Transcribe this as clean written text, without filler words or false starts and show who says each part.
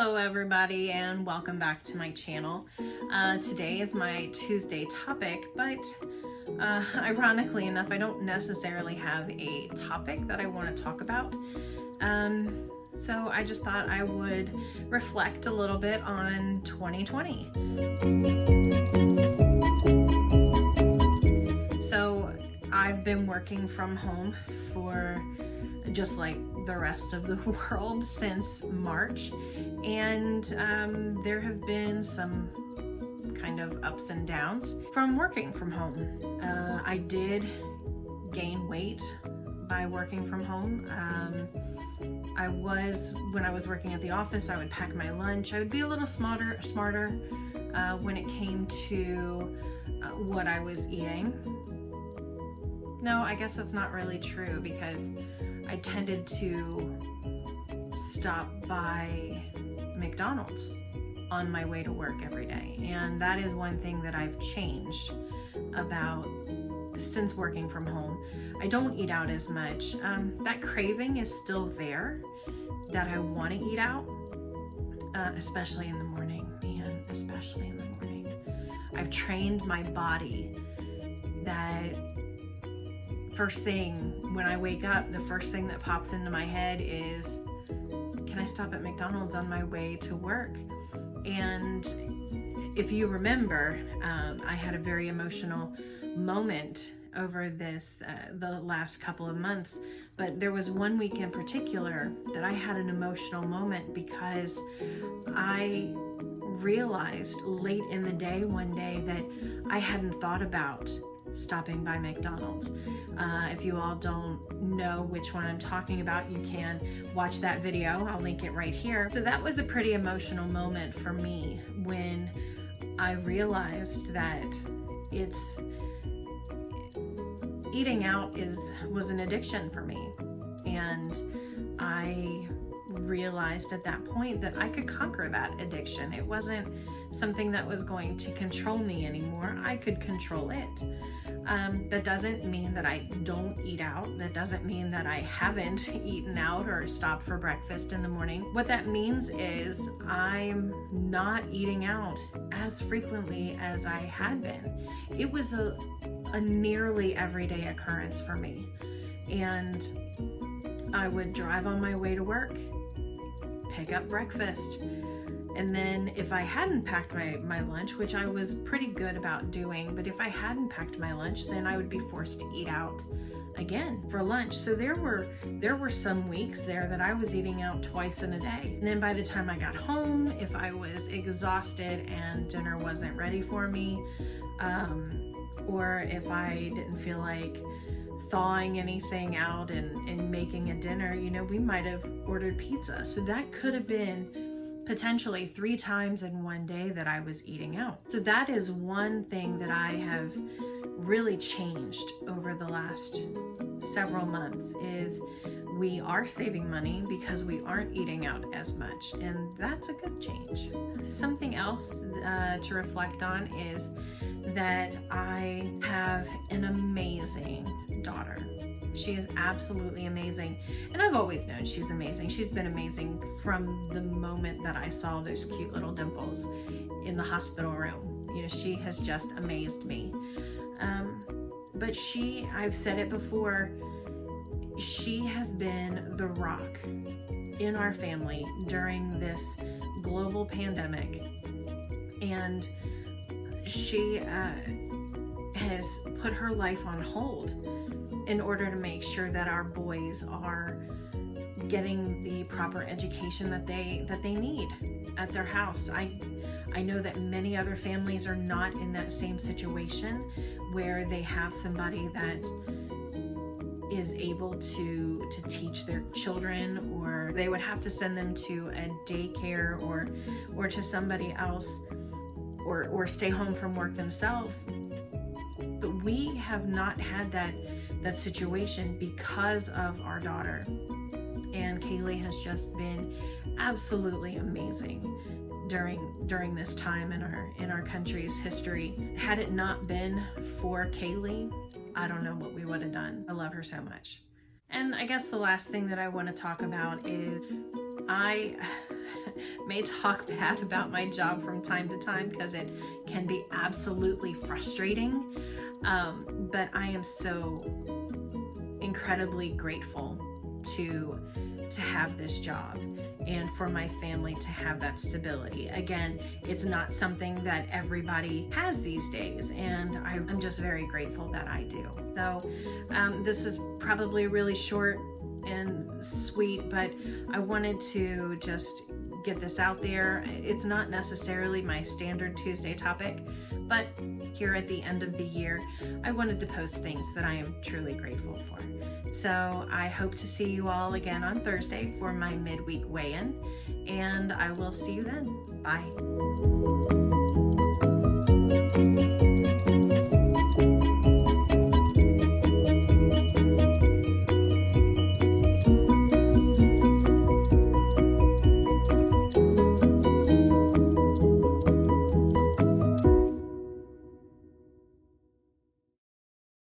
Speaker 1: Hello everybody and welcome back to my channel. Today is my Tuesday topic, but ironically enough, I don't necessarily have a topic that I want to talk about. So I just thought I would reflect a little bit on 2020. So I've been working from home for just like the rest of the world since March, and there have been some kind of ups and downs from working from home. I did gain weight by working from home. When I was working at the office, I would pack my lunch. I would be a little smarter when it came to what I was eating. No, I guess that's not really true, because I tended to stop by McDonald's on my way to work every day. And that is one thing that I've changed about since working from home. I don't eat out as much. That craving is still there, that I want to eat out, especially in the morning, man, especially in the morning. I've trained my body that first thing when I wake up, the first thing that pops into my head is, can I stop at McDonald's on my way to work? And if you remember, I had a very emotional moment over this the last couple of months, but there was one week in particular that I had an emotional moment because I realized late in the day one day that I hadn't thought about stopping by McDonald's. If you all don't know which one I'm talking about, you can watch that video. I'll link it right here. So that was a pretty emotional moment for me when I realized that eating out was an addiction for me. And I realized at that point that I could conquer that addiction. It wasn't something that was going to control me anymore. I could control it. That doesn't mean that I don't eat out. That doesn't mean that I haven't eaten out or stopped for breakfast in the morning. What that means is I'm not eating out as frequently as I had been. It was a nearly everyday occurrence for me. And I would drive on my way to work, pick up breakfast, and then if I hadn't packed my lunch, which I was pretty good about doing, but if I hadn't packed my lunch, then I would be forced to eat out again for lunch. So there were some weeks there that I was eating out twice in a day. And then by the time I got home, if I was exhausted and dinner wasn't ready for me, or if I didn't feel like thawing anything out and making a dinner, we might have ordered pizza. So that could have been potentially 3 times in one day that I was eating out. So that is one thing that I have really changed over the last several months, is we are saving money because we aren't eating out as much, and that's a good change. Something else to reflect on is that I have an amazing daughter. She is absolutely amazing, and I've always known she's amazing. She's been amazing from the moment that I saw those cute little dimples in the hospital room. She has just amazed me. But I've said it before, she has been the rock in our family during this global pandemic, and she has put her life on hold in order to make sure that our boys are getting the proper education that they need at their house. I know that many other families are not in that same situation where they have somebody that is able to teach their children, or they would have to send them to a daycare or to somebody else, or stay home from work themselves. But we have not had that situation because of our daughter. And Kaylee has just been absolutely amazing during this time in our country's history. Had it not been for Kaylee, I don't know what we would have done. I love her so much. And I guess the last thing that I want to talk about is I may talk bad about my job from time to time because it can be absolutely frustrating, but I am so incredibly grateful to have this job and for my family to have that stability. Again, it's not something that everybody has these days, and I'm just very grateful that I do. So this is probably really short and sweet, but I wanted to just get this out there. It's not necessarily my standard Tuesday topic, but here at the end of the year, I wanted to post things that I am truly grateful for. So I hope to see you all again on Thursday for my midweek weigh-in, and I will see you then. Bye.